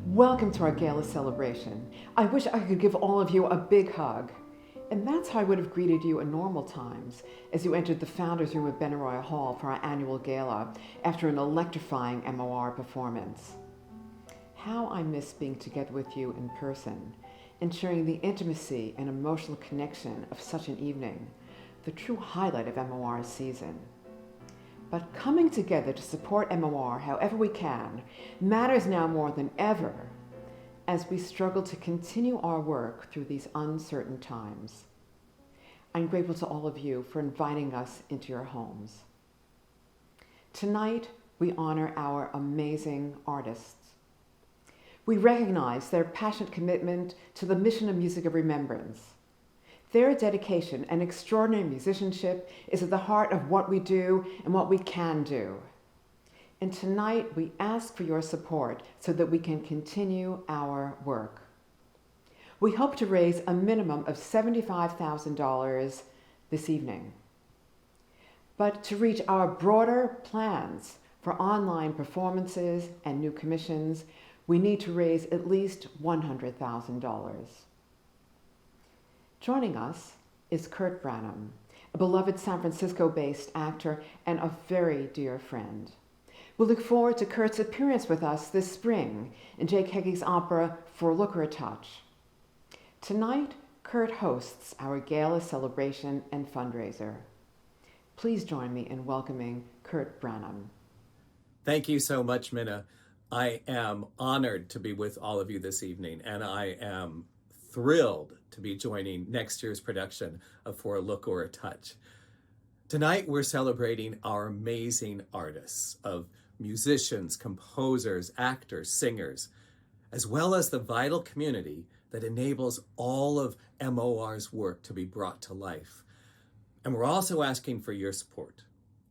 Welcome to our gala celebration. I wish I could give all of you a big hug. And that's how I would have greeted you in normal times as you entered the founder's room of Benaroya Hall for our annual gala after an electrifying MOR performance. How I miss being together with you in person and sharing the intimacy and emotional connection of such an evening, the true highlight of MOR's season. But coming together to support MOR however we can matters now more than ever as we struggle to continue our work through these uncertain times. I'm grateful to all of you for inviting us into your homes. Tonight, we honor our amazing artists. We recognize their passionate commitment to the mission of Music of Remembrance. Their dedication and extraordinary musicianship is at the heart of what we do and what we can do. And tonight we ask for your support so that we can continue our work. We hope to raise a minimum of $75,000 this evening. But to reach our broader plans for online performances and new commissions, we need to raise at least $100,000. Joining us is Curt Branom, a beloved San Francisco-based actor and a very dear friend. We look forward to Curt's appearance with us this spring in Jake Heggie's opera For Look or a Touch. Tonight, Curt hosts our gala celebration and fundraiser. Please join me in welcoming Curt Branom. Thank you so much, Mina. I am honored to be with all of you this evening, and I am thrilled to be joining next year's production of For a Look or a Touch. Tonight, we're celebrating our amazing artists of musicians, composers, actors, singers, as well as the vital community that enables all of MOR's work to be brought to life. And we're also asking for your support,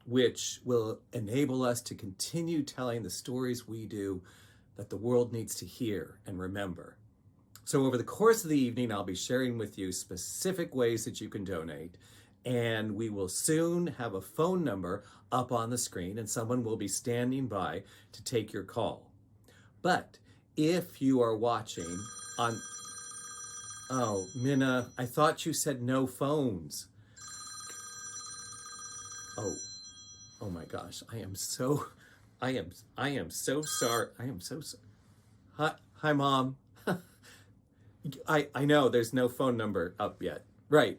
which will enable us to continue telling the stories we do that the world needs to hear and remember. So over the course of the evening, I'll be sharing with you specific ways that you can donate, and we will soon have a phone number up on the screen, and someone will be standing by to take your call. But if you are watching on... Oh, Mina, I thought you said no phones. Oh my gosh, I am so sorry. I am so sorry. Hi, Mom. I know there's no phone number up yet. Right.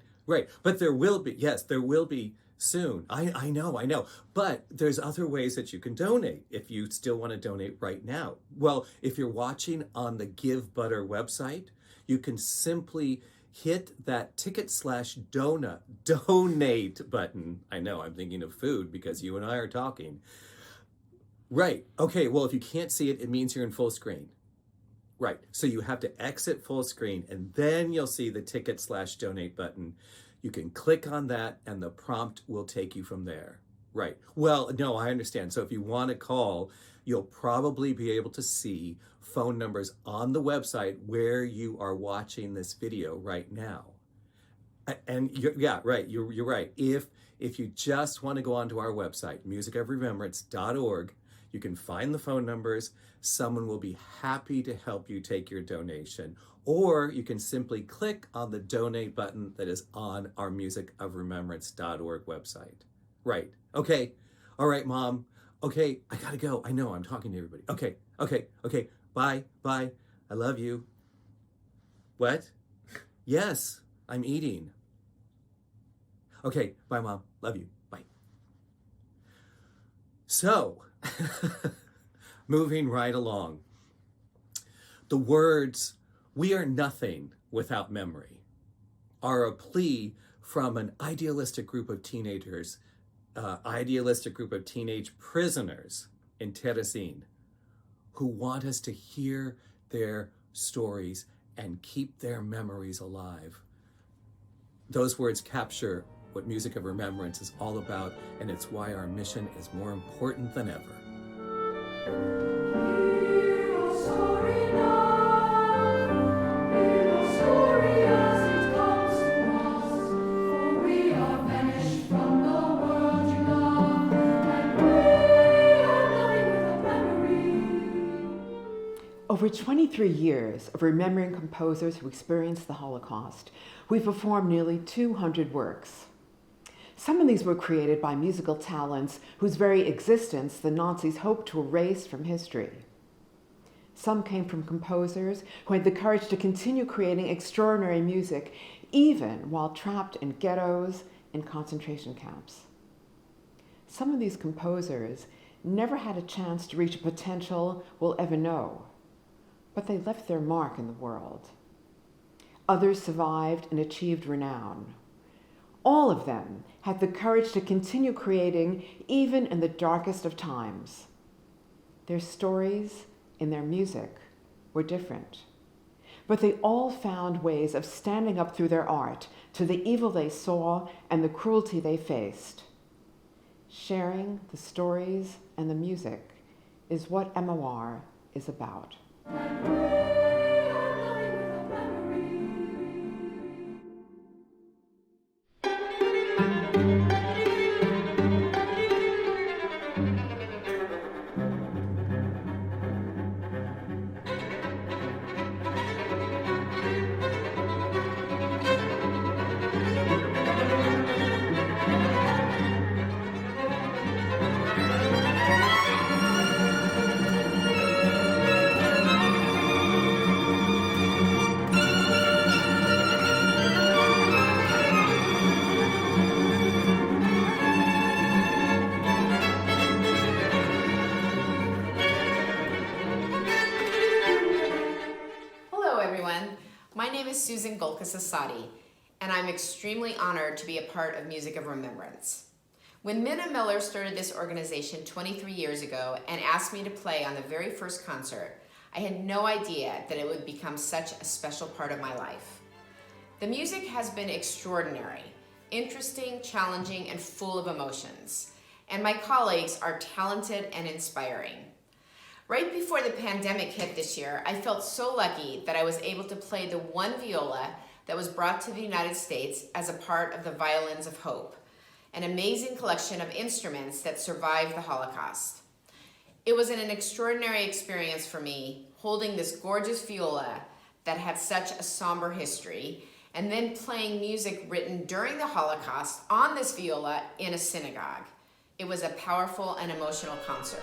But there will be, yes, there will be soon. I know. But there's other ways that you can donate if you still want to donate right now. Well, if you're watching on the Give Butter website, you can simply hit that ticket/donate button. I know, I'm thinking of food because you and I are talking. Right. Okay, well, if you can't see it, it means you're in full screen. Right, so you have to exit full screen and then you'll see the ticket/donate button. You can click on that and the prompt will take you from there. Right, well, no, I understand. So if you want to call, you'll probably be able to see phone numbers on the website where you are watching this video right now. And you're right. If you just want to go onto our website, musicofremembrance.org, you can find the phone numbers. Someone will be happy to help you take your donation. Or you can simply click on the donate button that is on our musicofremembrance.org website. Right. Okay. All right, Mom. Okay, I gotta go. I know, I'm talking to everybody. Okay. Bye. I love you. What? Yes, I'm eating. Okay, bye, Mom. Love you. Bye. So, moving right along. The words We are nothing without memory are a plea from an idealistic group of teenage prisoners in Terezin who want us to hear their stories and keep their memories alive. Those words capture what Music of Remembrance is all about, and it's why our mission is more important than ever. Over 23 years of remembering composers who experienced the Holocaust, we performed nearly 200 works. Some of these were created by musical talents whose very existence the Nazis hoped to erase from history. Some came from composers who had the courage to continue creating extraordinary music even while trapped in ghettos and concentration camps. Some of these composers never had a chance to reach a potential we'll ever know, but they left their mark in the world. Others survived and achieved renown. All of them had the courage to continue creating even in the darkest of times. Their stories and their music were different, but they all found ways of standing up through their art to the evil they saw and the cruelty they faced. Sharing the stories and the music is what MOR is about. Gulkis Assadi, and I'm extremely honored to be a part of Music of Remembrance. When Mina Miller started this organization 23 years ago and asked me to play on the very first concert, I had no idea that it would become such a special part of my life. The music has been extraordinary, interesting, challenging, and full of emotions, and my colleagues are talented and inspiring. Right before the pandemic hit this year, I felt so lucky that I was able to play the one viola that was brought to the United States as a part of the Violins of Hope, an amazing collection of instruments that survived the Holocaust. It was an extraordinary experience for me, holding this gorgeous viola that had such a somber history, and then playing music written during the Holocaust on this viola in a synagogue. It was a powerful and emotional concert.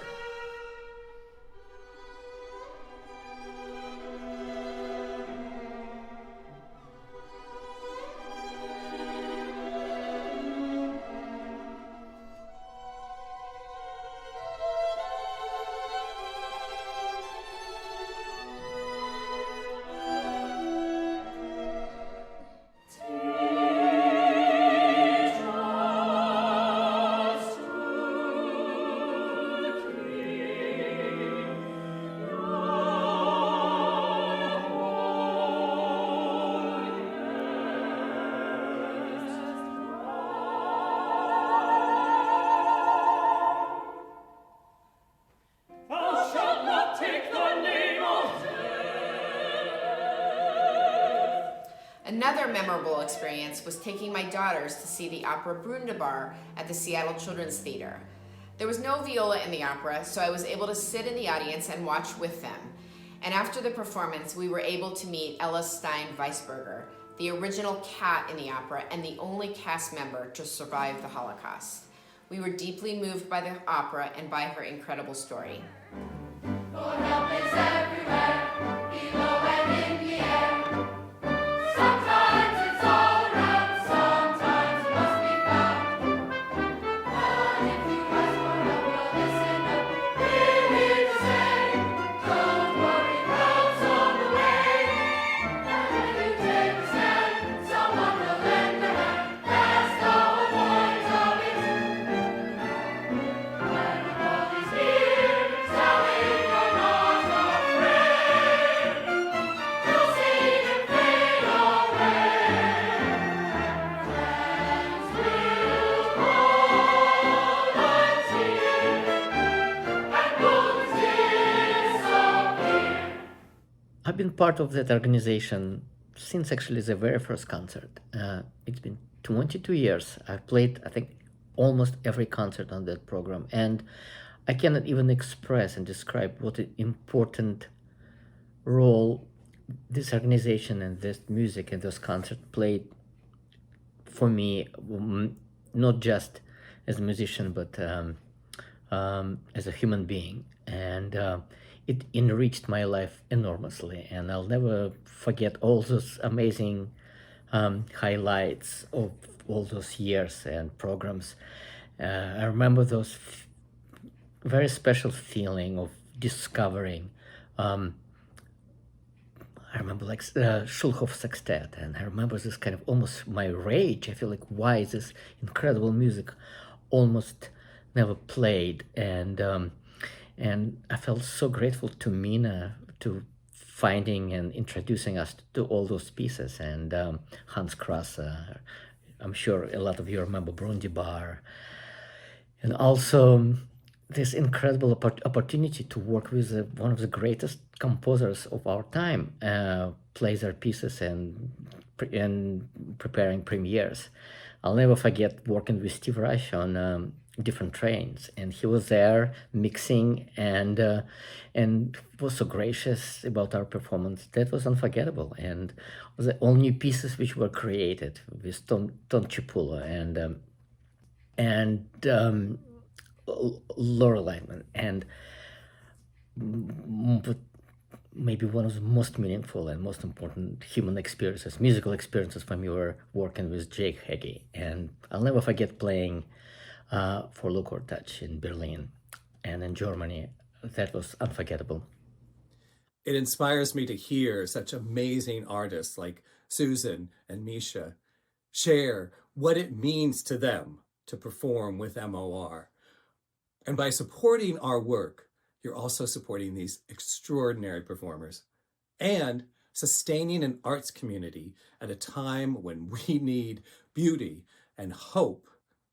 Another memorable experience was taking my daughters to see the opera Brundabar at the Seattle Children's Theater. There was no viola in the opera, so I was able to sit in the audience and watch with them. And after the performance, we were able to meet Ella Stein Weisberger, the original cat in the opera and the only cast member to survive the Holocaust. We were deeply moved by the opera and by her incredible story. For help is everywhere, below and in the air. Sometimes it's all around, sometimes it must be found. But if you ask for help, we'll listen up. We're here to say, don't worry, help's on the way. I've been part of that organization since actually the very first concert. It's been 22 years. I've played, I think, almost every concert on that program. And I cannot even express and describe what an important role this organization and this music and this concert played for me, not just as a musician, but as a human being. And it enriched my life enormously. And I'll never forget all those amazing highlights of all those years and programs. I remember those very special feeling of discovering. I remember like Schulhoff Sextet, and I remember this kind of almost my rage. I feel like, why is this incredible music almost never played? And I felt so grateful to Mina to finding and introducing us to all those pieces. And Hans Krasse, I'm sure a lot of you remember Brundi Bar. And also this incredible opportunity to work with one of the greatest composers of our time, plays our pieces and preparing premieres. I'll never forget working with Steve Rush on different trains, and he was there mixing and was so gracious about our performance. That was unforgettable, and all new pieces which were created with Tom Cipullo and Laura Laitman, and but maybe one of the most meaningful and most important human experiences, musical experiences for me, were working with Jake Heggie. And I'll never forget playing for Local Touch in Berlin and in Germany. That was unforgettable. It inspires me to hear such amazing artists like Susan and Misha share what it means to them to perform with MOR. And by supporting our work, you're also supporting these extraordinary performers and sustaining an arts community at a time when we need beauty and hope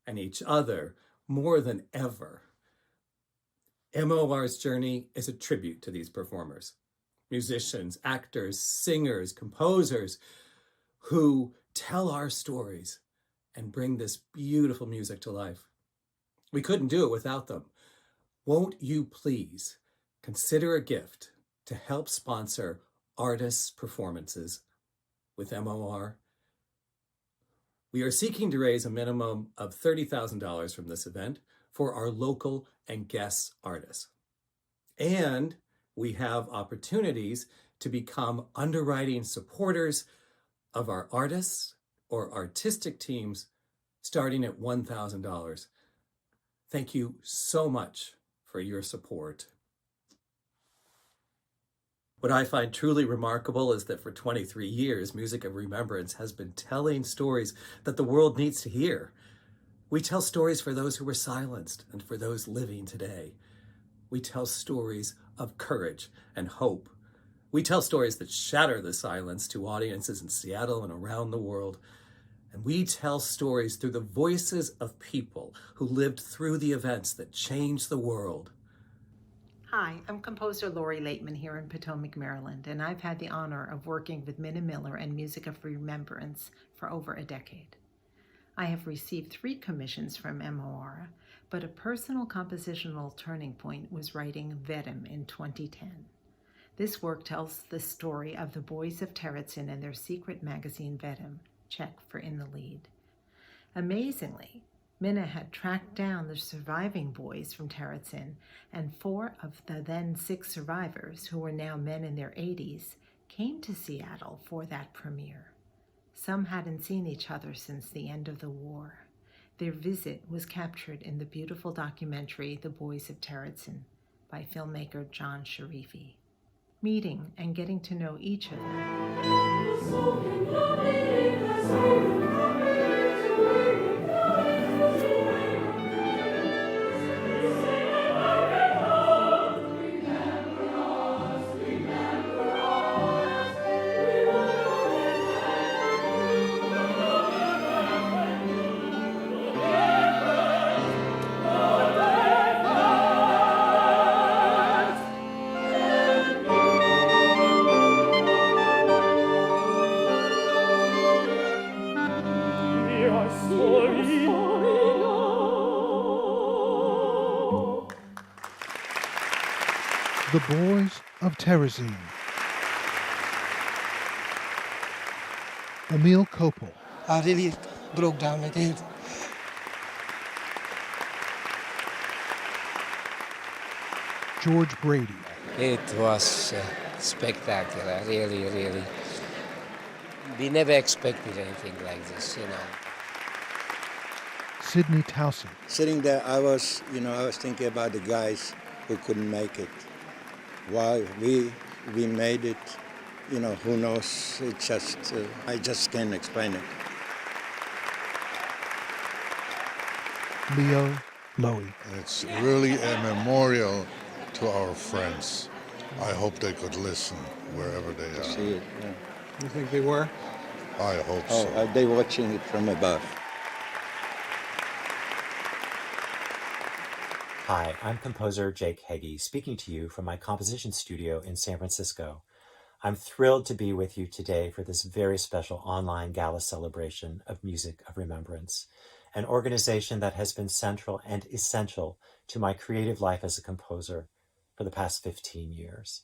and each other more than ever. MOR's journey is a tribute to these performers, musicians, actors, singers, composers who tell our stories and bring this beautiful music to life. We couldn't do it without them. Won't you please consider a gift to help sponsor artists' performances with MOR? We are seeking to raise a minimum of $30,000 from this event for our local and guest artists. And we have opportunities to become underwriting supporters of our artists or artistic teams starting at $1,000. Thank you so much for your support. What I find truly remarkable is that for 23 years, Music of Remembrance has been telling stories that the world needs to hear. We tell stories for those who were silenced and for those living today. We tell stories of courage and hope. We tell stories that shatter the silence to audiences in Seattle and around the world. And we tell stories through the voices of people who lived through the events that changed the world. Hi, I'm composer Lori Laitman here in Potomac, Maryland, and I've had the honor of working with Mina Miller and Music of Remembrance for over a decade. I have received 3 commissions from MOR, but a personal compositional turning point was writing Vedem in 2010. This work tells the story of the boys of Terezin and their secret magazine Vedem, check for In the Lead. Amazingly, Mina had tracked down the surviving boys from Terezin, and 4 of the then 6 survivors, who were now men in their 80s, came to Seattle for that premiere. Some hadn't seen each other since the end of the war. Their visit was captured in the beautiful documentary The Boys of Terezin by filmmaker John Sharifi. Meeting and getting to know each of them The Boys of Terezin. Emil Kopel. I really broke down at it. George Brady. It was spectacular, really, really. We never expected anything like this, you know. Sidney Towson. Sitting there, I was thinking about the guys who couldn't make it. Why we made it, who knows? It's just, I just can't explain it. Leo Lowy. It's really a memorial to our friends. I hope they could listen wherever they are. See it, yeah. You think they were? I hope Oh, so. are they watching it from above? Hi, I'm composer Jake Heggie, speaking to you from my composition studio in San Francisco. I'm thrilled to be with you today for this very special online gala celebration of Music of Remembrance, an organization that has been central and essential to my creative life as a composer for the past 15 years.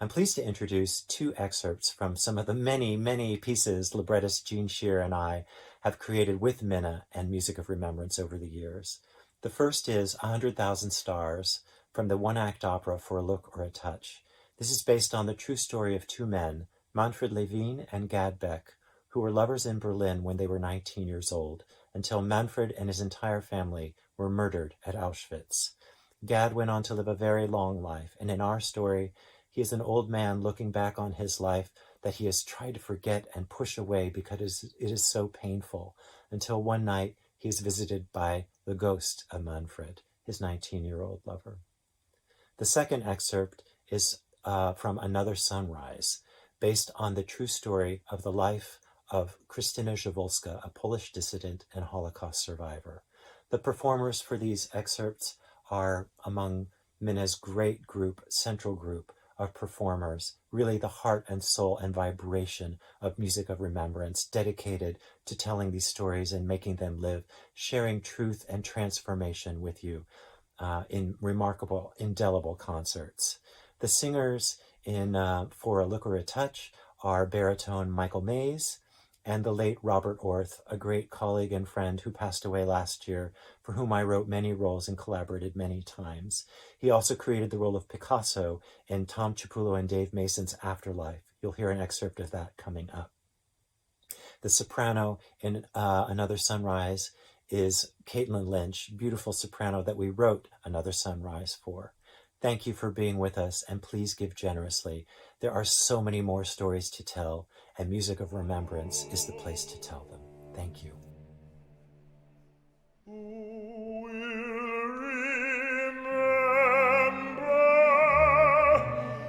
I'm pleased to introduce two excerpts from some of the many, many pieces librettist Gene Scheer and I have created with Mina and Music of Remembrance over the years. The first is 100,000 Stars from the one-act opera For a Look or a Touch. This is based on the true story of two men, Manfred Levine and Gad Beck, who were lovers in Berlin when they were 19 years old, until Manfred and his entire family were murdered at Auschwitz. Gad went on to live a very long life, and in our story, he is an old man looking back on his life that he has tried to forget and push away because it is so painful, until one night he is visited by the ghost of Manfred, his 19-year-old lover. The second excerpt is from Another Sunrise, based on the true story of the life of Krystyna Zawolska, a Polish dissident and Holocaust survivor. The performers for these excerpts are among Mina's great central group of performers, really the heart and soul and vibration of Music of Remembrance, dedicated to telling these stories and making them live, sharing truth and transformation with you in remarkable, indelible concerts. The singers in For a Look or a Touch are baritone Michael Mays and the late Robert Orth, a great colleague and friend who passed away last year, for whom I wrote many roles and collaborated many times. He also created the role of Picasso in Tom Cipullo and Dave Mason's Afterlife. You'll hear an excerpt of that coming up. The soprano in Another Sunrise is Caitlin Lynch, beautiful soprano that we wrote Another Sunrise for. Thank you for being with us, and please give generously. There are so many more stories to tell, and Music of Remembrance is the place to tell them. Thank you.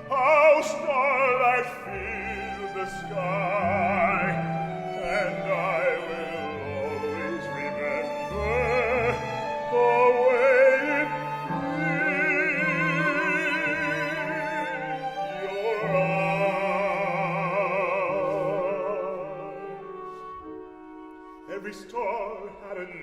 How starlight filled the sky, and I will always remember the way it filled your eyes. Every star had a name.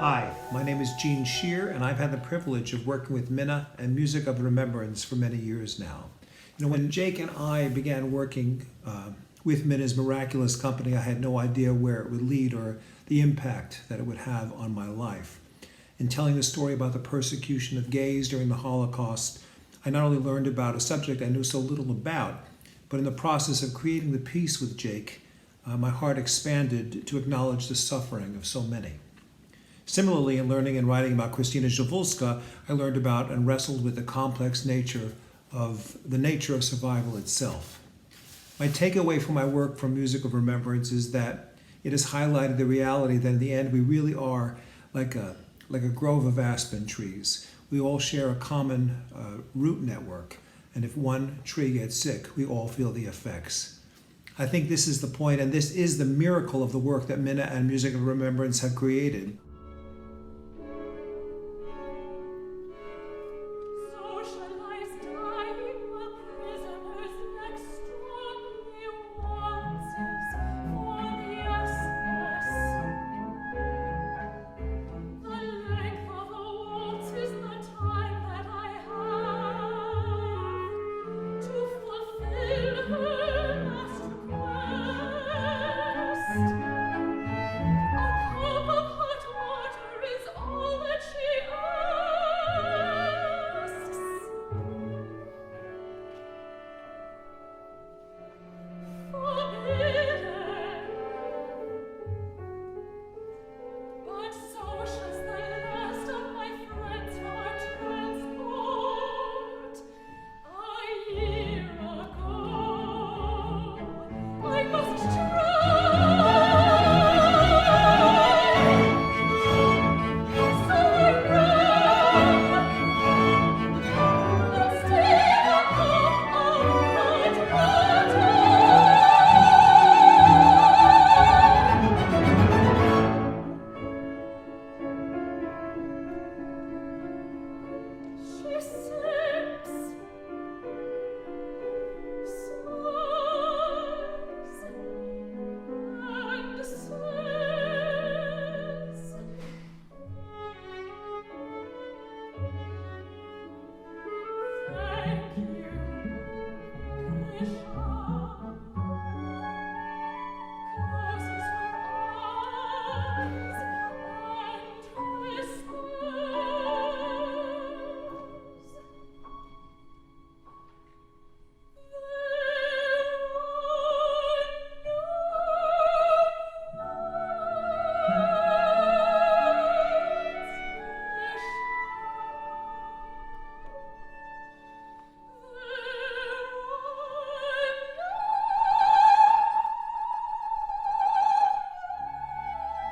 Hi, my name is Gene Scheer, and I've had the privilege of working with Mina and Music of Remembrance for many years now. When Jake and I began working with Mina's miraculous company, I had no idea where it would lead or the impact that it would have on my life. In telling the story about the persecution of gays during the Holocaust, I not only learned about a subject I knew so little about, but in the process of creating the piece with Jake, my heart expanded to acknowledge the suffering of so many. Similarly, in learning and writing about Krystyna Zawolska, I learned about and wrestled with the complex nature of survival itself. My takeaway from my work from Music of Remembrance is that it has highlighted the reality that in the end we really are like a grove of aspen trees. We all share a common root network, and if one tree gets sick, we all feel the effects. I think this is the point, and this is the miracle of the work that Mina and Music of Remembrance have created.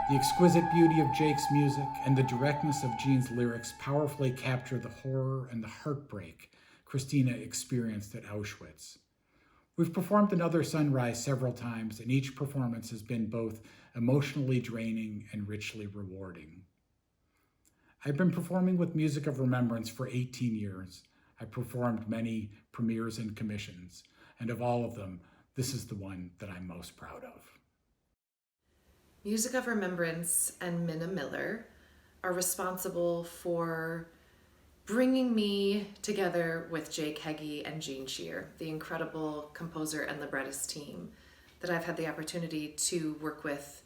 The exquisite beauty of Jake's music and the directness of Jean's lyrics powerfully capture the horror and the heartbreak Christina experienced at Auschwitz. We've performed Another Sunrise several times, and each performance has been both emotionally draining and richly rewarding. I've been performing with Music of Remembrance for 18 years. I've performed many premieres and commissions, and of all of them, this is the one that I'm most proud of. Music of Remembrance and Mina Miller are responsible for bringing me together with Jake Heggie and Jean Scheer, the incredible composer and librettist team that I've had the opportunity to work with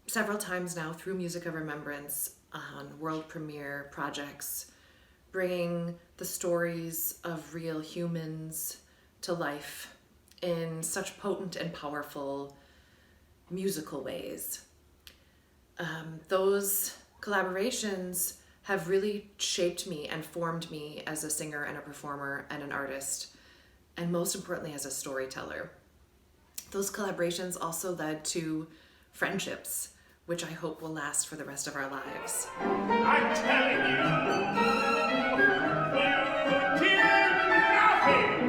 several times now through Music of Remembrance on world premiere projects, bringing the stories of real humans to life in such potent and powerful musical ways. Those collaborations have really shaped me and formed me as a singer and a performer and an artist, and most importantly as a storyteller. Those collaborations also led to friendships, which I hope will last for the rest of our lives. I'm telling you, you did nothing.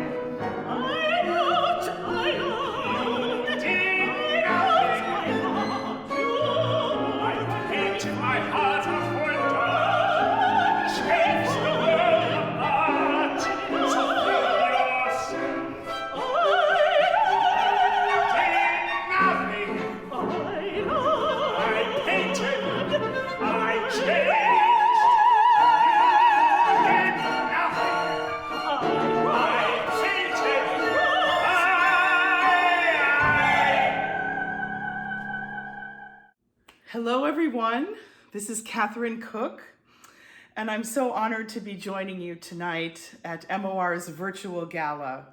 My heart of winter, change the world apart, so feel yourself. Did nothing. I painted, I changed. You did nothing. I painted, Hello, everyone. This is Catherine Cook, and I'm so honored to be joining you tonight at MOR's virtual gala.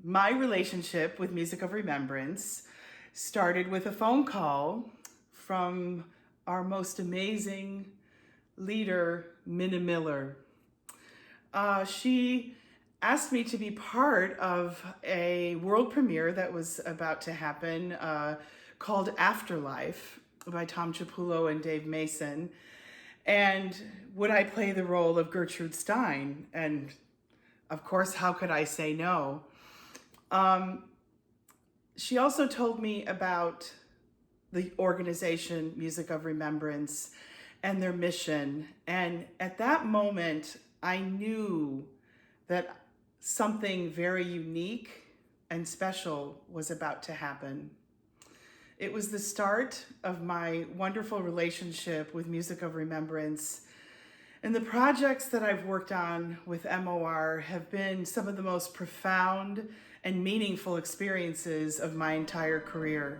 My relationship with Music of Remembrance started with a phone call from our most amazing leader, Mina Miller. She asked me to be part of a world premiere that was about to happen called Afterlife by Tom Cipullo and Dave Mason. And would I play the role of Gertrude Stein? And of course, how could I say no? She also told me about the organization Music of Remembrance and their mission. And at that moment, I knew that something very unique and special was about to happen. It was the start of my wonderful relationship with Music of Remembrance. And the projects that I've worked on with MOR have been some of the most profound and meaningful experiences of my entire career.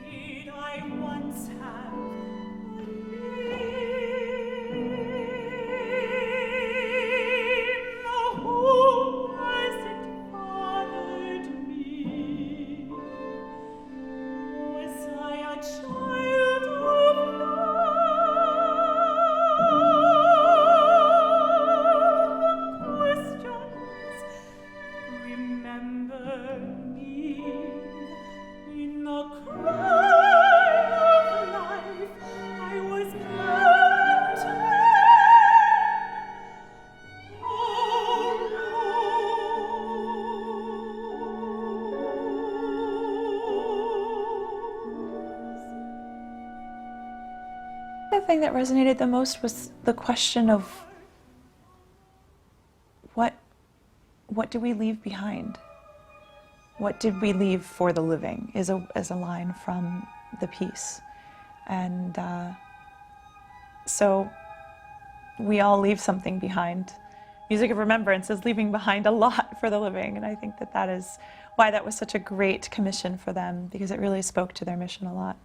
Did I once have a name? Who has it fathered me? Was I a child of love? Questions remember me in the cry of life. I was born to The thing that resonated the most was the question of what do we leave behind? What did we leave for the living is a line from the piece. And so we all leave something behind. Music of Remembrance is leaving behind a lot for the living, and I think that that is why that was such a great commission for them, because it really spoke to their mission a lot.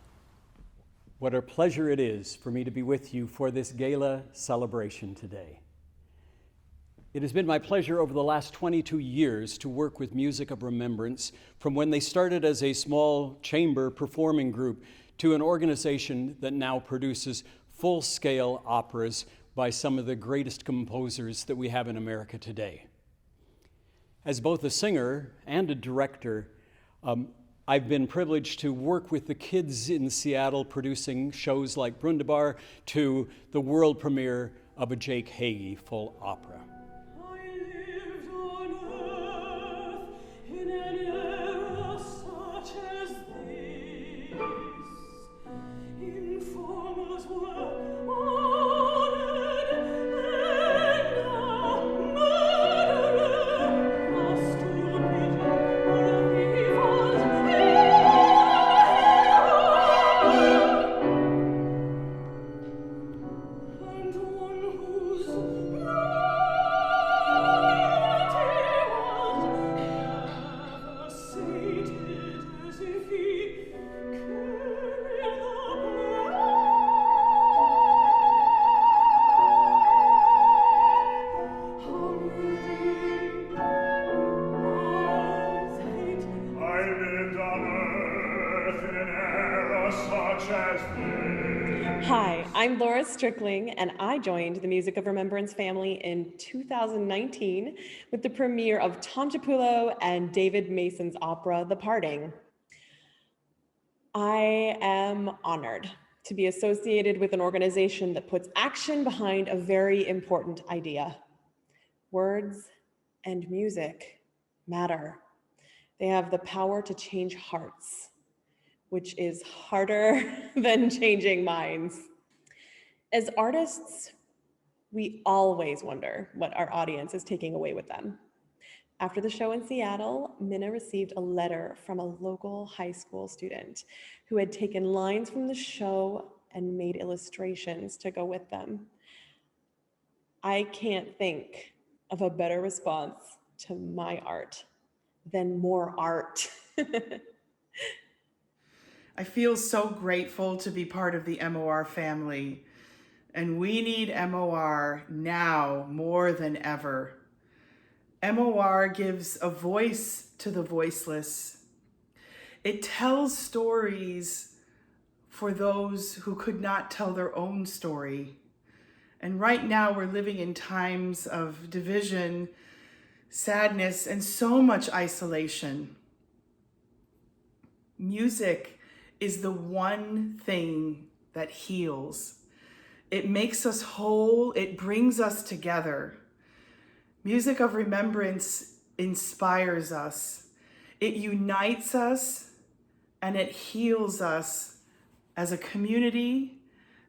What a pleasure it is for me to be with you for this gala celebration today. It has been my pleasure over the last 22 years to work with Music of Remembrance, from when they started as a small chamber performing group to an organization that now produces full-scale operas by some of the greatest composers that we have in America today. As both a singer and a director, I've been privileged to work with the kids in Seattle producing shows like Brundabar to the world premiere of a Jake Heggie full opera. I'm Laura Strickling, and I joined the Music of Remembrance family in 2019 with the premiere of Tom Cipullo and David Mason's opera, The Parting. I am honored to be associated with an organization that puts action behind a very important idea. Words and music matter. They have the power to change hearts, which is harder than changing minds. As artists, we always wonder what our audience is taking away with them. After the show in Seattle, Mina received a letter from a local high school student who had taken lines from the show and made illustrations to go with them. I can't think of a better response to my art than more art. I feel so grateful to be part of the MOR family. And we need MOR now more than ever. MOR gives a voice to the voiceless. It tells stories for those who could not tell their own story. And right now we're living in times of division, sadness, and so much isolation. Music is the one thing that heals. It makes us whole. It brings us together. Music of Remembrance inspires us. It unites us, and it heals us as a community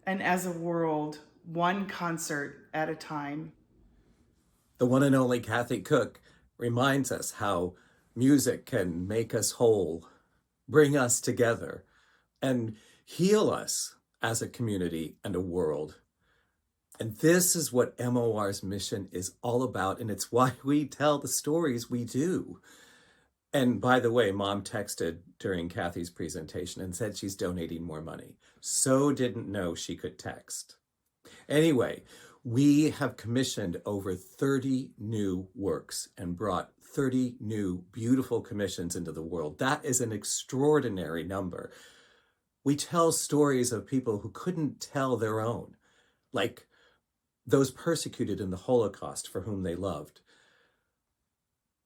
and as a world, one concert at a time. The one and only Kathy Cook reminds us how music can make us whole, bring us together, and heal us as a community and a world. And this is what MOR's mission is all about, and it's why we tell the stories we do. And by the way, Mom texted during Kathy's presentation and said she's donating more money. So didn't know she could text. Anyway, we have commissioned over 30 new works and brought 30 new beautiful commissions into the world. That is an extraordinary number. We tell stories of people who couldn't tell their own, like those persecuted in the Holocaust for whom they loved.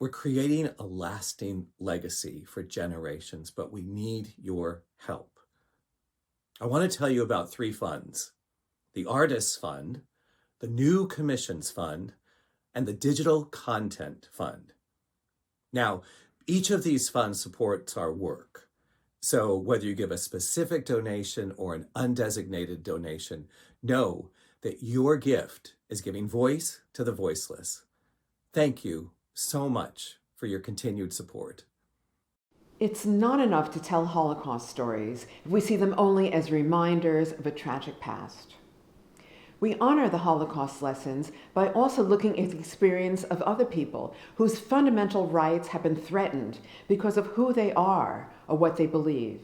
We're creating a lasting legacy for generations, but we need your help. I want to tell you about 3 funds: the Artists Fund, the New Commissions Fund, and the Digital Content Fund. Now, each of these funds supports our work. So whether you give a specific donation or an undesignated donation, know that your gift is giving voice to the voiceless. Thank you so much for your continued support. It's not enough to tell Holocaust stories if we see them only as reminders of a tragic past. We honor the Holocaust lessons by also looking at the experience of other people whose fundamental rights have been threatened because of who they are or what they believe.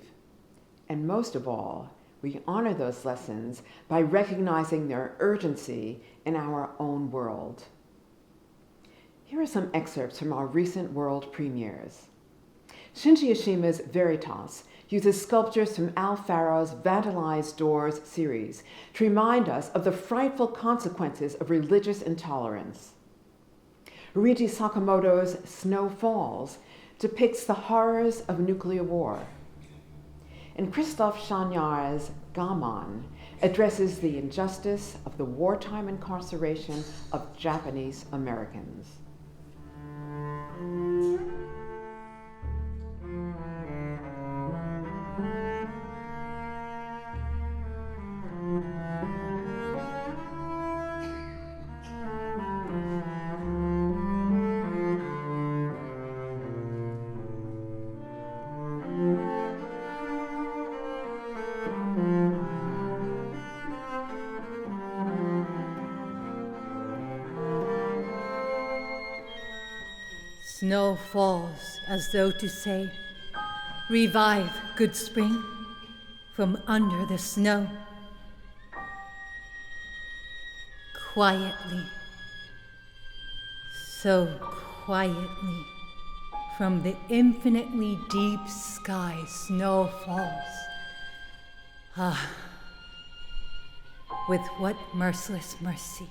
And most of all, we honor those lessons by recognizing their urgency in our own world. Here are some excerpts from our recent world premieres. Shinji Ishima's Veritas uses sculptures from Al Farrow's Vandalized Doors series to remind us of the frightful consequences of religious intolerance. Ryuji Sakamoto's Snow Falls depicts the horrors of nuclear war. And Christoph Chagnard's Gaman addresses the injustice of the wartime incarceration of Japanese Americans. Snow falls as though to say, "Revive, good spring, from under the snow." Quietly, so quietly, from the infinitely deep sky, snow falls. Ah, with what merciless mercy.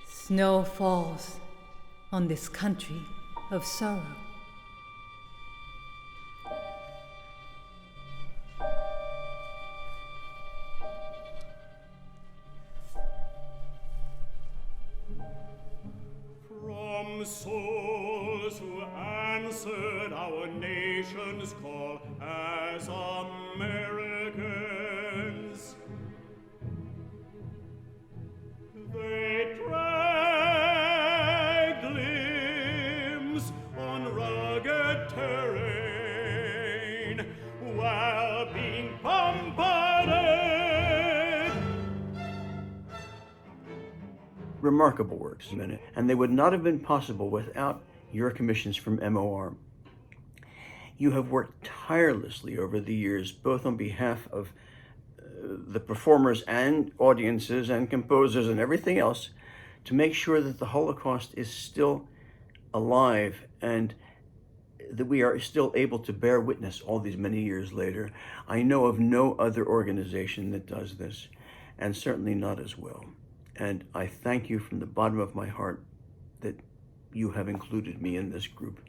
Snow falls on this country of sorrow. From souls who answered our nation's call as Americans, they dragged limbs on rugged terrain while being bombarded. Remarkable works, and they would not have been possible without your commissions from MOR. You have worked tirelessly over the years, both on behalf of the performers and audiences and composers and everything else, to make sure that the Holocaust is still alive and that we are still able to bear witness all these many years later. I know of no other organization that does this, and certainly not as well. And I thank you from the bottom of my heart that you have included me in this group.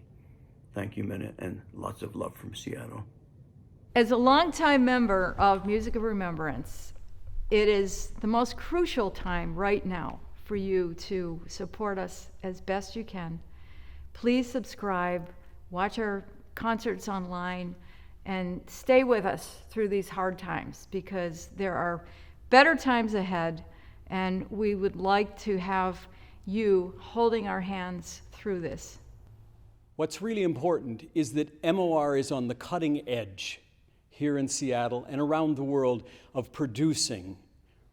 Thank you, Mina, and lots of love from Seattle. As a longtime member of Music of Remembrance, it is the most crucial time right now for you to support us as best you can. Please subscribe, watch our concerts online, and stay with us through these hard times, because there are better times ahead, and we would like to have you holding our hands through this. What's really important is that MOR is on the cutting edge here in Seattle and around the world of producing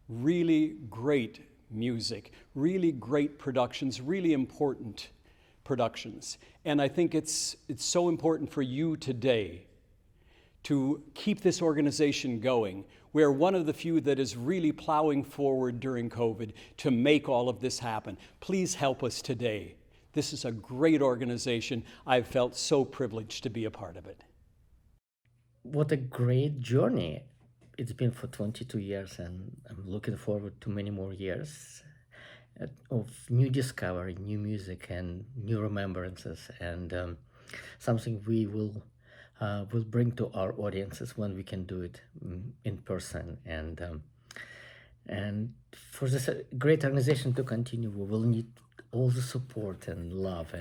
really great music, really great productions, really important productions. And I think it's so important for you today to keep this organization going. We're one of the few that is really plowing forward during COVID to make all of this happen. Please help us today. This is a great organization. I've felt so privileged to be a part of it. What a great journey it's been for 22 years, and I'm looking forward to many more years of new discovery, new music, and new remembrances, and something we will bring to our audiences when we can do it in person. And for this great organization to continue, we will need all the support and love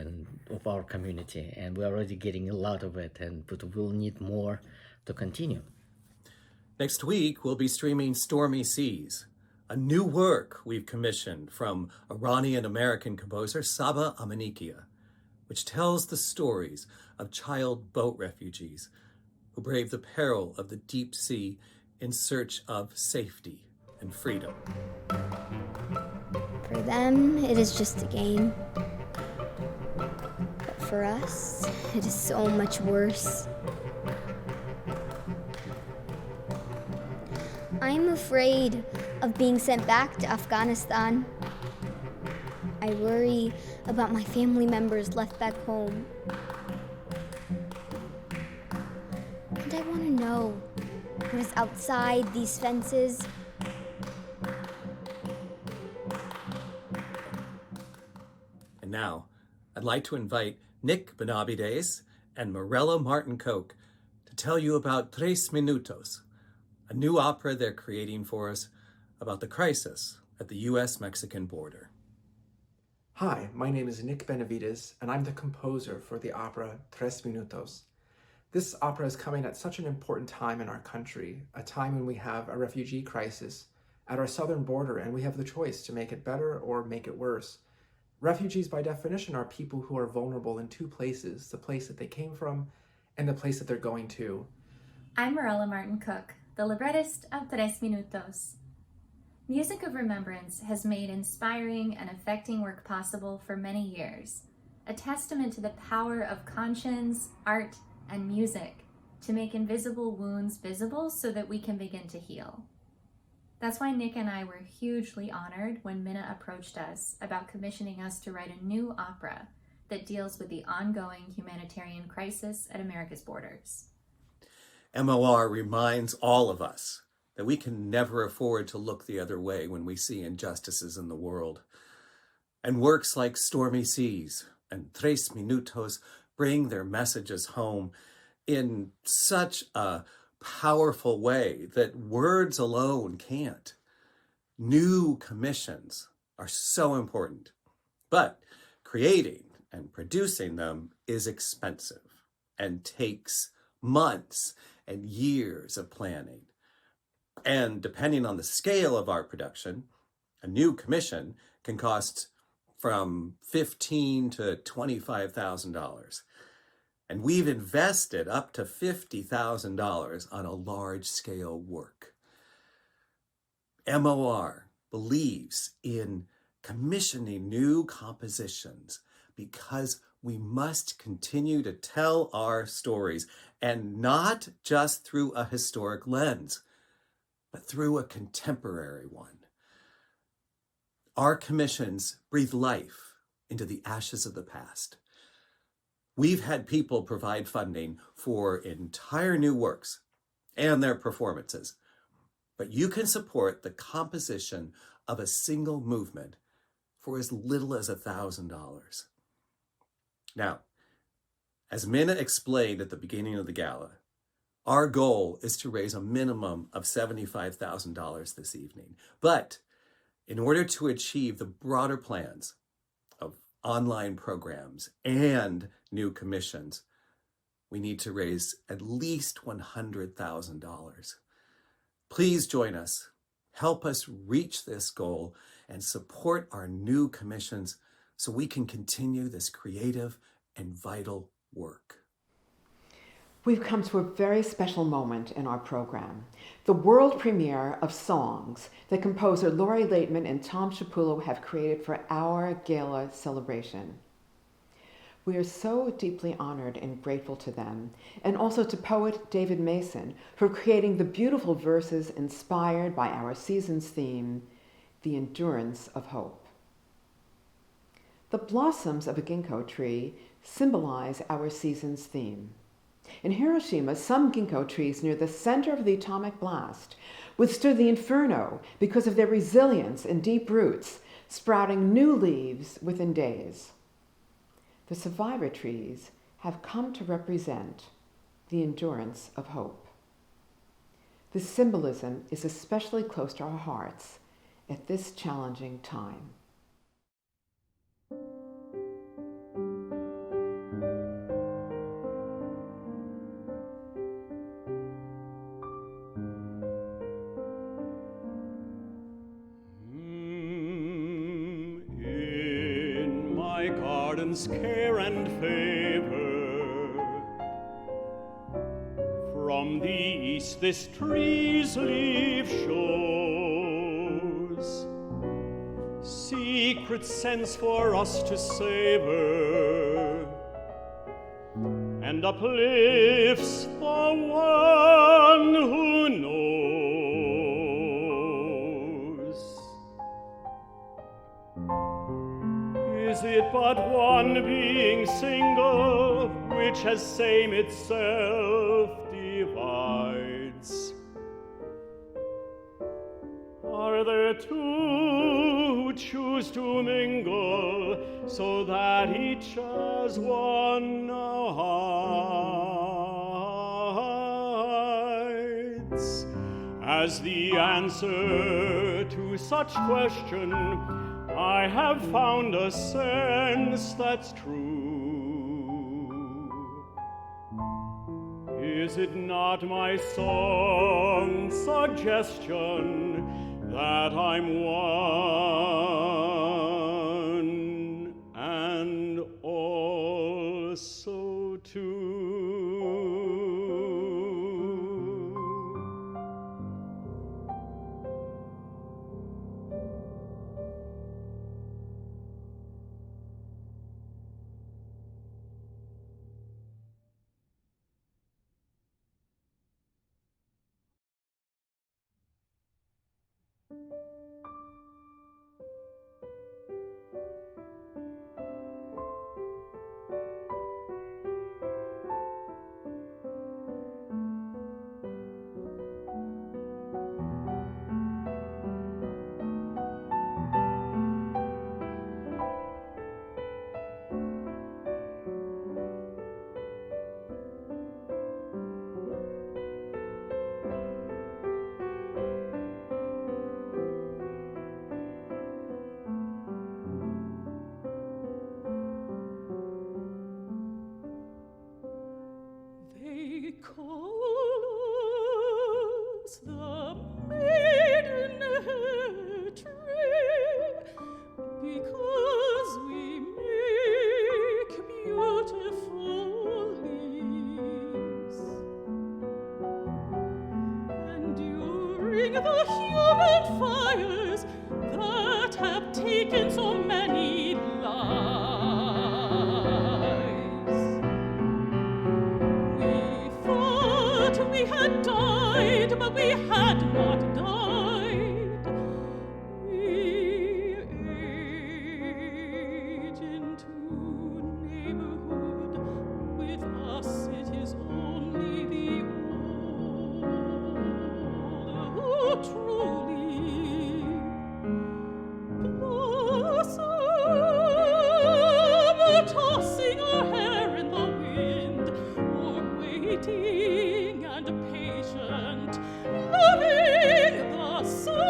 of our community, and we're already getting a lot of it, but we'll need more to continue. Next week, we'll be streaming Stormy Seas, a new work we've commissioned from Iranian-American composer Saba Amanikia, which tells the stories of child boat refugees who brave the peril of the deep sea in search of safety and freedom. For them, it is just a game. But for us, it is so much worse. I'm afraid of being sent back to Afghanistan. I worry about my family members left back home. And I want to know what is outside these fences. And now, I'd like to invite Nick Benavides and Morella Martin Koch to tell you about Tres Minutos, a new opera they're creating for us about the crisis at the U.S.-Mexican border. Hi, my name is Nick Benavides, and I'm the composer for the opera Tres Minutos. This opera is coming at such an important time in our country, a time when we have a refugee crisis at our southern border, and we have the choice to make it better or make it worse. Refugees, by definition, are people who are vulnerable in two places, the place that they came from and the place that they're going to. I'm Morella Martin Koch, the librettist of Tres Minutos. Music of Remembrance has made inspiring and affecting work possible for many years, a testament to the power of conscience, art, and music to make invisible wounds visible so that we can begin to heal. That's why Nick and I were hugely honored when Mina approached us about commissioning us to write a new opera that deals with the ongoing humanitarian crisis at America's borders. MOR reminds all of us that we can never afford to look the other way when we see injustices in the world. And works like Stormy Seas and Tres Minutos bring their messages home in such a powerful way that words alone can't. New commissions are so important, but creating and producing them is expensive and takes months and years of planning. And depending on the scale of our production, a new commission can cost from $15,000 to $25,000. And we've invested up to $50,000 on a large-scale work. MOR believes in commissioning new compositions because we must continue to tell our stories, and not just through a historic lens, but through a contemporary one. Our commissions breathe life into the ashes of the past. We've had people provide funding for entire new works and their performances, but you can support the composition of a single movement for as little as $1,000. Now, as Mina explained at the beginning of the gala, our goal is to raise a minimum of $75,000 this evening. But in order to achieve the broader plans of online programs and new commissions, we need to raise at least $100,000. Please join us. Help us reach this goal and support our new commissions so we can continue this creative and vital work. We've come to a very special moment in our program, the world premiere of songs that composer Lori Laitman and Tom Cipullo have created for our gala celebration. We are so deeply honored and grateful to them, and also to poet David Mason for creating the beautiful verses inspired by our season's theme, the endurance of hope. The blossoms of a ginkgo tree symbolize our season's theme. In Hiroshima, some ginkgo trees near the center of the atomic blast withstood the inferno because of their resilience and deep roots, sprouting new leaves within days. The survivor trees have come to represent the endurance of hope. This symbolism is especially close to our hearts at this challenging time. Care and favor. From the east this tree's leaf shows secret sense for us to savor, and uplifts the one who knows. Is it but one being single, which has same itself divides? Are there two who choose to mingle so that each has one now hides? As the answer to such question, I have found a sense that's true. Is it not my song's suggestion that I'm one and also two? They call us the maidenhead tree because we make beautiful leaves. And during the human fires that have taken so many lives, we had died, but we had not died. We age into neighborhood. With us it is only the old who truly blossom, tossing our hair in the wind, or waiting and patient, loving the sun.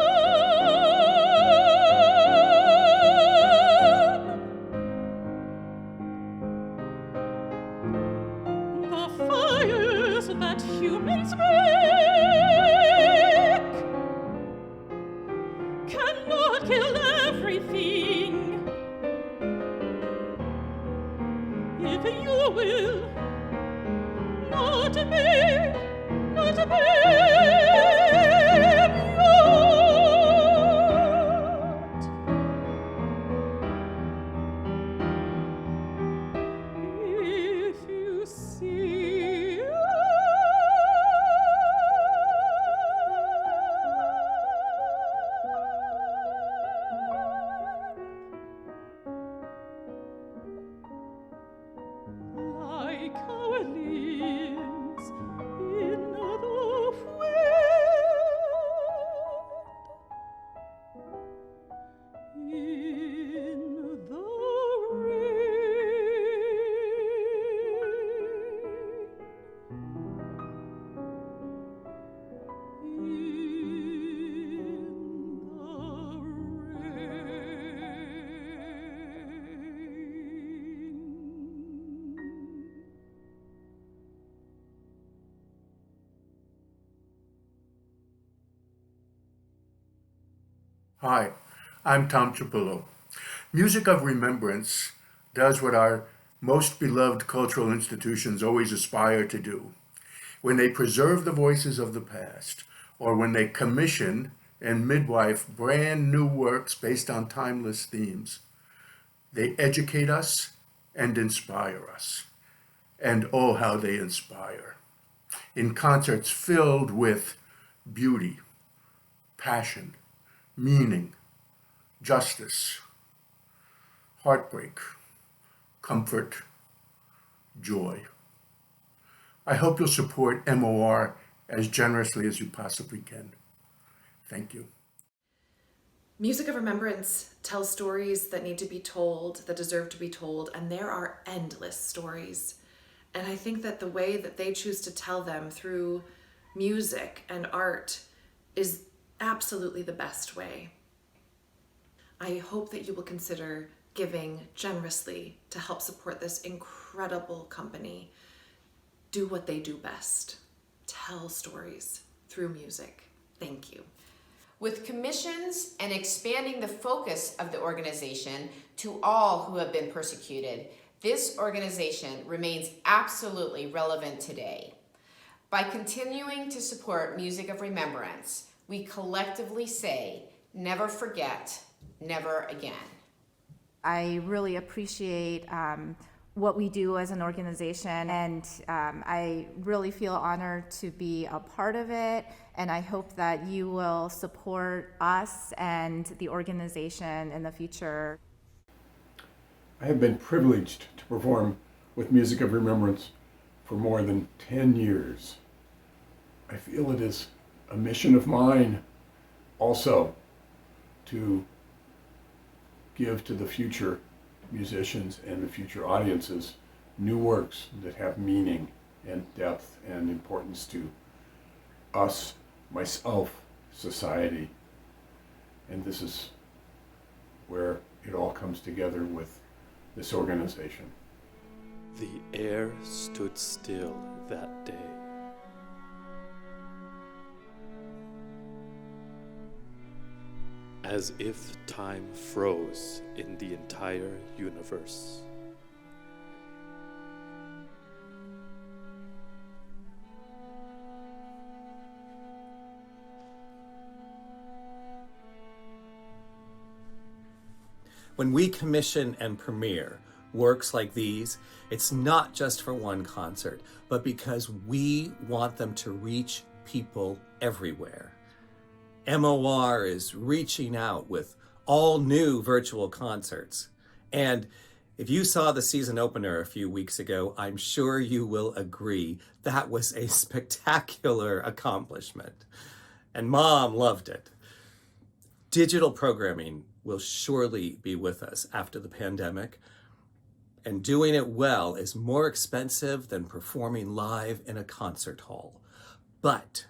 The fires that humans make cannot kill everything. If you will not be mute. If you see like our leaves in the Hi, I'm Tom Cipullo. Music of Remembrance does what our most beloved cultural institutions always aspire to do. When they preserve the voices of the past, or when they commission and midwife brand new works based on timeless themes, they educate us and inspire us. And oh, how they inspire. In concerts filled with beauty, passion, meaning, justice, heartbreak, comfort, joy. I hope you'll support MOR as generously as you possibly can. Thank you. Music of Remembrance tells stories that need to be told, that deserve to be told, and there are endless stories. And I think that the way that they choose to tell them through music and art is absolutely the best way. I hope that you will consider giving generously to help support this incredible company do what they do best, tell stories through music. Thank you. With commissions and expanding the focus of the organization to all who have been persecuted, this organization remains absolutely relevant today. By continuing to support Music of Remembrance, we collectively say, never forget, never again. I really appreciate what we do as an organization, and I really feel honored to be a part of it, and I hope that you will support us and the organization in the future. I have been privileged to perform with Music of Remembrance for more than 10 years. I feel it is a mission of mine also to give to the future musicians and the future audiences new works that have meaning and depth and importance to us, myself, society. And this is where it all comes together with this organization. The air stood still that day. As if time froze in the entire universe. When we commission and premiere works like these, it's not just for one concert, but because we want them to reach people everywhere. MOR is reaching out with all new virtual concerts. And if you saw the season opener a few weeks ago, I'm sure you will agree that was a spectacular accomplishment. And Mom loved it. Digital programming will surely be with us after the pandemic. And doing it well is more expensive than performing live in a concert hall. But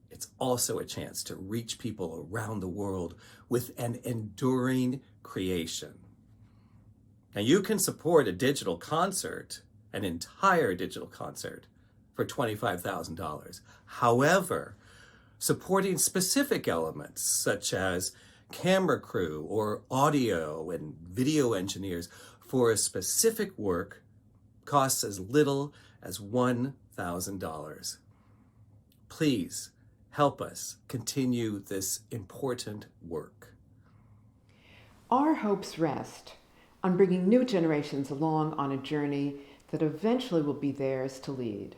it's also a chance to reach people around the world with an enduring creation. Now you can support a digital concert, an entire digital concert, for $25,000. However, supporting specific elements such as camera crew or audio and video engineers for a specific work costs as little as $1,000. Please help us continue this important work. Our hopes rest on bringing new generations along on a journey that eventually will be theirs to lead.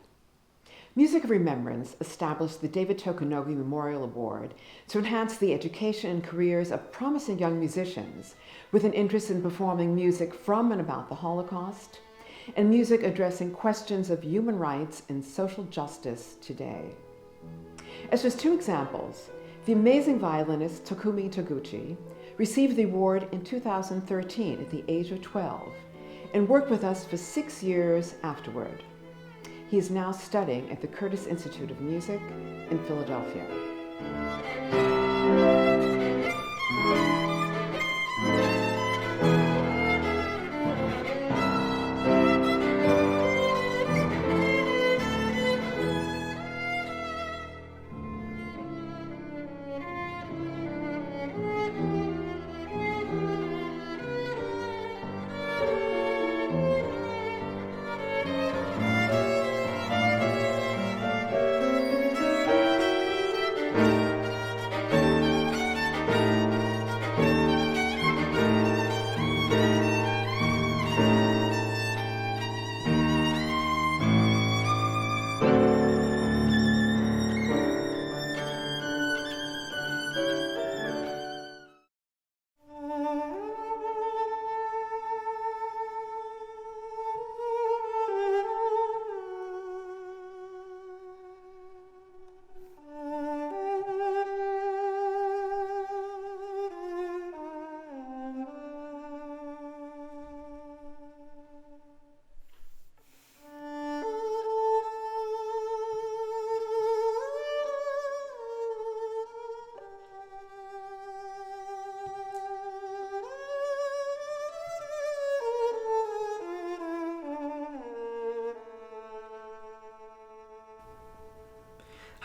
Music of Remembrance established the David Tokunogi Memorial Award to enhance the education and careers of promising young musicians with an interest in performing music from and about the Holocaust and music addressing questions of human rights and social justice today. As just two examples, the amazing violinist Takumi Toguchi received the award in 2013 at the age of 12 and worked with us for 6 years afterward. He is now studying at the Curtis Institute of Music in Philadelphia.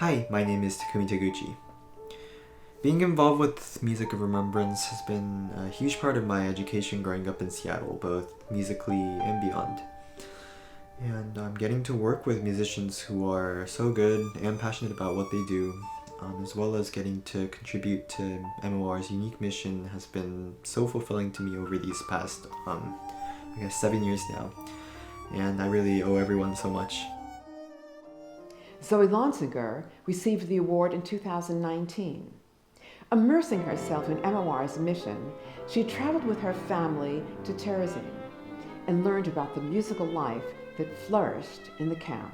Hi, my name is Takumi Taguchi. Being involved with Music of Remembrance has been a huge part of my education growing up in Seattle, both musically and beyond. And I'm getting to work with musicians who are so good and passionate about what they do, as well as getting to contribute to MOR's unique mission has been so fulfilling to me over these past, 7 years now. And I really owe everyone so much. Zoe Lonsinger received the award in 2019. Immersing herself in MOR's mission, she traveled with her family to Terezin and learned about the musical life that flourished in the camp.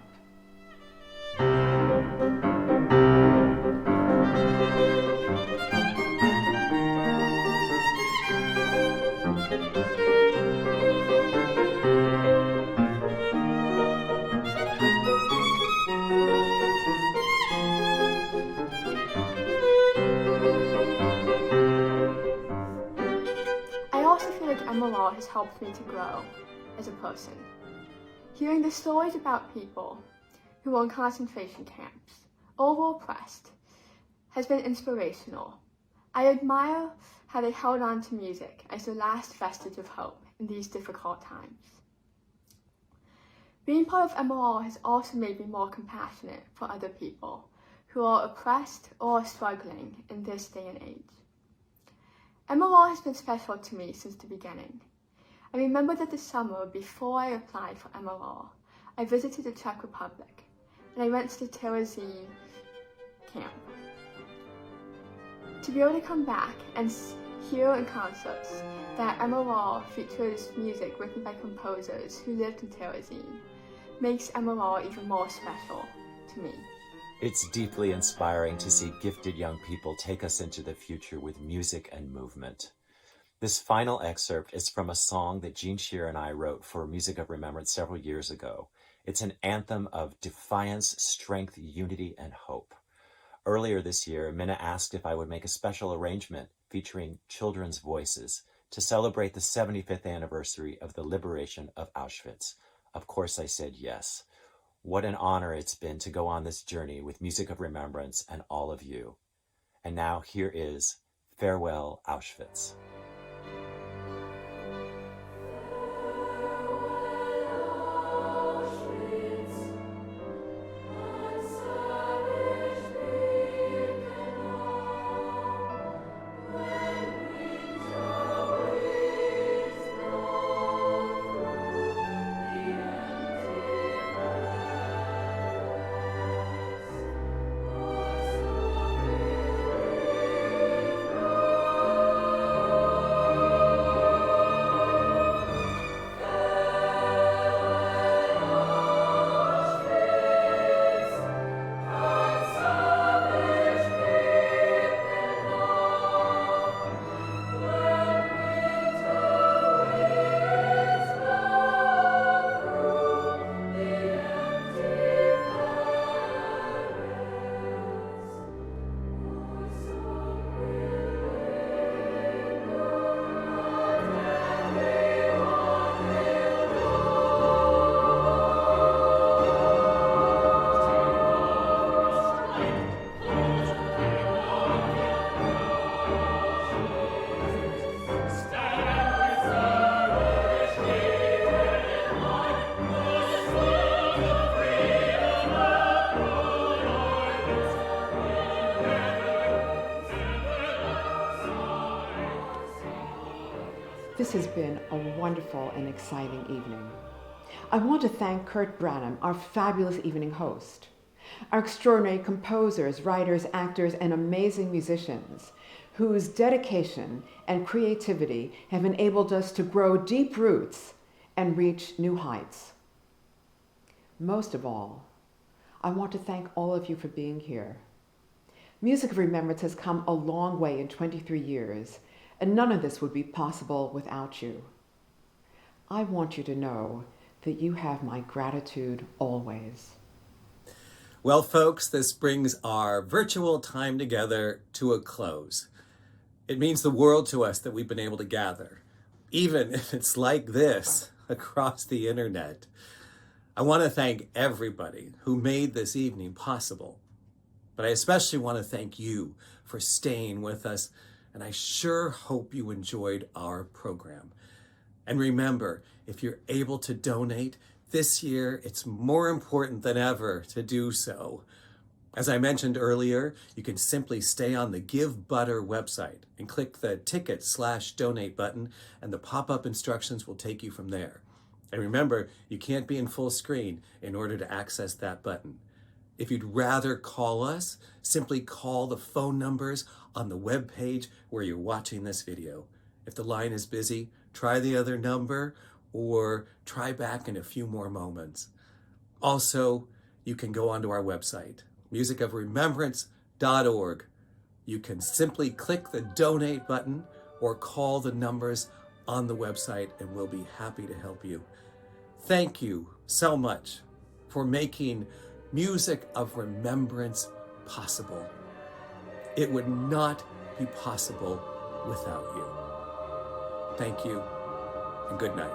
MOR has helped me to grow as a person. Hearing the stories about people who were in concentration camps or were oppressed has been inspirational. I admire how they held on to music as the last vestige of hope in these difficult times. Being part of MOR has also made me more compassionate for other people who are oppressed or struggling in this day and age. MOR has been special to me since the beginning. I remember that the summer before I applied for MOR, I visited the Czech Republic, and I went to the Terezin camp. To be able to come back and hear in concerts that MOR features music written by composers who lived in Terezin makes MOR even more special to me. It's deeply inspiring to see gifted young people take us into the future with music and movement. This final excerpt is from a song that Scheer and I wrote for Music of Remembrance several years ago. It's an anthem of defiance, strength, unity, and hope. Earlier this year, Mina asked if I would make a special arrangement featuring children's voices to celebrate the 75th anniversary of the liberation of Auschwitz. Of course, I said yes. What an honor it's been to go on this journey with Music of Remembrance and all of you. And now here is Farewell Auschwitz. This has been a wonderful and exciting evening. I want to thank Curt Branom, our fabulous evening host, our extraordinary composers, writers, actors, and amazing musicians whose dedication and creativity have enabled us to grow deep roots and reach new heights. Most of all, I want to thank all of you for being here. Music of Remembrance has come a long way in 23 years, and none of this would be possible without you. I want you to know that you have my gratitude always. Well, folks, this brings our virtual time together to a close. It means the world to us that we've been able to gather, even if it's like this across the internet. I want to thank everybody who made this evening possible. But I especially want to thank you for staying with us, and I sure hope you enjoyed our program. And remember, if you're able to donate, this year it's more important than ever to do so. As I mentioned earlier, you can simply stay on the Give Butter website and click the ticket/donate button, and the pop-up instructions will take you from there. And remember, you can't be in full screen in order to access that button. If you'd rather call us, simply call the phone numbers on the web page where you're watching this video. If the line is busy, try the other number or try back in a few more moments. Also, you can go onto our website, musicofremembrance.org. You can simply click the donate button or call the numbers on the website, and we'll be happy to help you. Thank you so much for making Music of Remembrance possible. It would not be possible without you. Thank you, and good night.